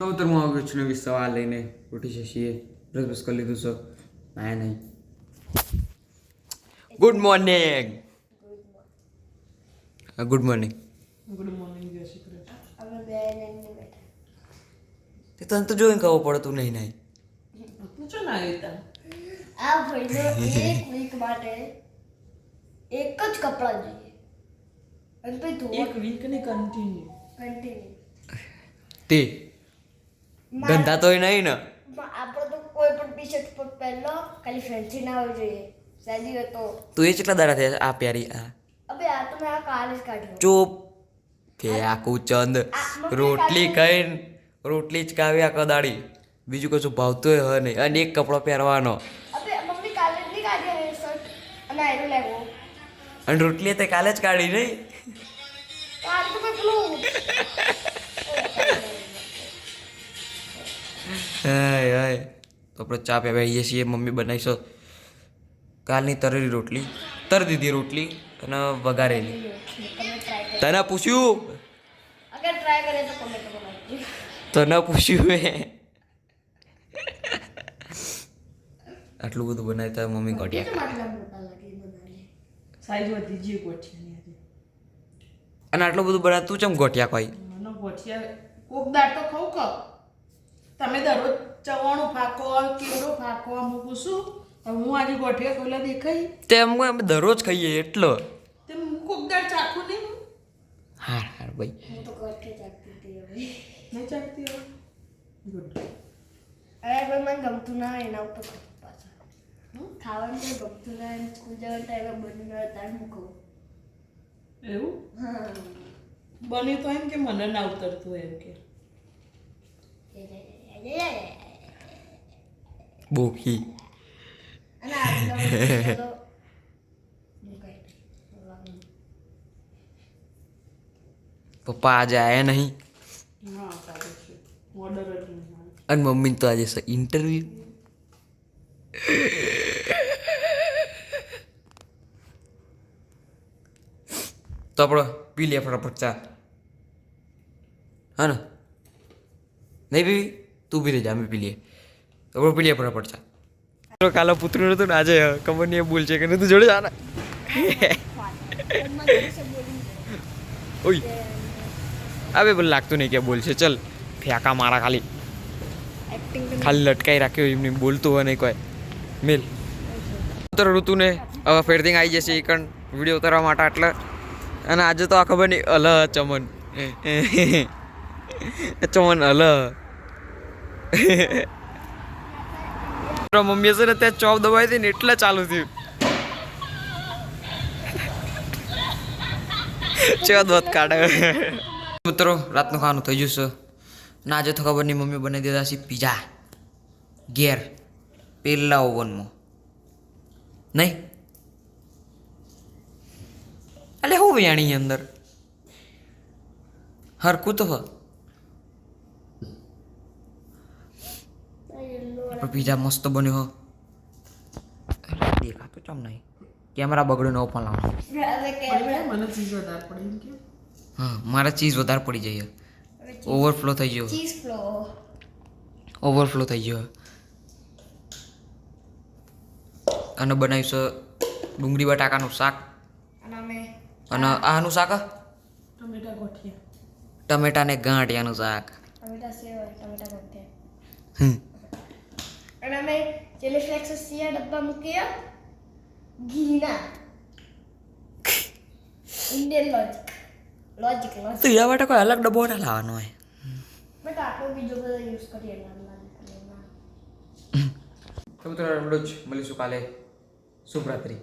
સૌતરમાં આગળ છું નવી સવાલ લઈને ઉઠી છે છીએ બ્રશ કરી લીધું છે નાયા નહીં. Good morning. Good morning. Good morning જય શ્રી કૃષ્ણ. અમે બે લઈને બેઠા. તે તને તો જોઈને કહવું પડે તું નહીં નાય. પૂછો ના આવ્યા આ ભાઈનો એક વીક માટે એક જ કપડાં જોઈએ અને પછી ધોવા એક વીક ને કન્ટિન્યુ. કન્ટિન્યુ. તે ધંધા તોય નહીં ને. આપણે તો કોઈ પણ ટી શર્ટ પર પહેલો ખાલી ફેન્સી ના હોવી જોઈએ સાદી હોય તો. તું એ કેટલા દાડા થયા આ પ્યારી આ અબે આ તો મેં આ કાલે જ કાઢ્યો. ચૂપ કે આખું ચંદ રોટલી ખાઈને રોટલી જ કાવ્યા કદાડી બીજું કશું ભાવતું હ નહીં અને એક કપડો પહેરવાનો અબે મમ્મી કાલે જ નહીં કાઢ્યો એ શર્ટ અને આયરો લેવો અને રોટલી તે કાલે જ કાઢી નહીં. કાલ તો મેં પેલું હાય હાય તો આપણે ચા પીવા બેસીએ છીએ. મમ્મી બનાવીશો કાલની તરેલી રોટલી તર દીધી રોટલી અને વઘારેલી. તમે ટ્રાય કરો. તને પૂછ્યું અગર ટ્રાય કરે તો કમેન્ટ બનાવજો. તને પૂછ્યું એ આટલું બધું બનાવતા મમ્મી કેટલા ઘટ્યા માટલા મોટા લાગે બનાવી. સાઈઝ વધી ગઈ ગોઠિયાની આજે. અને આટલું બધું બનાવ તું ચમ ઘટ્યા કોઈ મને ગોઠિયા કોક દાળ તો ખાઉં ક તમે દરરોજ ચવાણું ફાકો કેવડો ફાકો અમુક પૂછું હવે હું આજે ગોઠિયા ખોલા દેખાઈ તેમ અમે દરરોજ ખાઈએ એટલો. તે કોક દાળ ચાખું નહીં હાર હાર ભાઈ હું તો ગઠે ચાકતી હતી હવે. નહીં ચાખતી હવે ગુડ. અરે ભાઈ મને ગમતું ના હોય એના ઉપર ખાતું પાછા. ખાવાનું તો ગમતું ના હોય સ્કૂલ જવા ટાઈમે બની ના તાર હું કહું. એવું હા બન્યું તો એમ કે મને ના ઉતરતું એમ કે બોખી અને આજનો તો પપ્પા આજે આયા નહીં હા સારું છે ઓર્ડર જ નહીં આવે. અને મમ્મી તો આજે છે ઇન્ટરવ્યુ. તો આપણે પી લે ફટાફટ ચા હા ને નહીં પીવી તું પી લેજે અમે પી લઈએ આપણે પી લે ફટાફટ ચા. કાલો પુત્ર હતું ને આજે ખબર નહીં એ બોલ છે કે નહીં તું જોડે જા ને ઓય હવે બોલ લાગતું નહીં કે બોલ છે ચલ ફેંકા મારા ખાલી એક્ટિંગ ખાલી લટકાઈ રાખ્યો એમને બોલતું હોય નહીં કોઈ મેલ ઉત્તર ઋતુને હવે ફેરથી આવી જશે એ કણ વિડીયો ઉતારવા માટે એટલે અને આજે તો આ ખબર નહીં અલ ચમન ચમન અલ મમ્મી છે ને ત્યાં ચોપ દબાવી હતી ને એટલે ચાલુ થયું ચેવા દોત કાઢે. મિત્રો રાતનું ખાવાનું થઈ જશે ના આજે તો ખબર નહીં મમ્મી બનાવી દીધા છે પીઝા ઘેર પેલા ઓવનમાં નહીં એટલે હું વ્યાણી અંદર હરકું તો હ પીઝા મસ્ત બન્યો હો દેખાતો ચમ નહીં કેમેરા બગડ્યો નવો પણ લાવવાનો. મને ચીજ વધારે પડે એમ કે હા મારા ચીઝ વધારે પડી જાય ઓવરફ્લો થઈ ગયો ચીઝ ફ્લો ઓવરફ્લો થઈ ગયો અને બનાવ્યું છે ડુંગળી બટાકાનું શાક અને અમે અને આનું શાક ટમેટા ગોઠિયા ટમેટા ને ગાંઠિયાનું શાક. ટમેટા સેવ ટમેટા ગોઠે હમ અને અમે ચીલી ફ્લેક્સ સિયા ડબ્બા મૂક્યા ઘીના ઇન્ડિયન લોજિક તો એના માટે કોઈ અલગ ડબ્બો ના લાવવાનો હોય. બટ આટલો બીજો બધો યુઝ કરીએ નાના તો મિત્રો મળીશું કાલે શુભરાત્રી.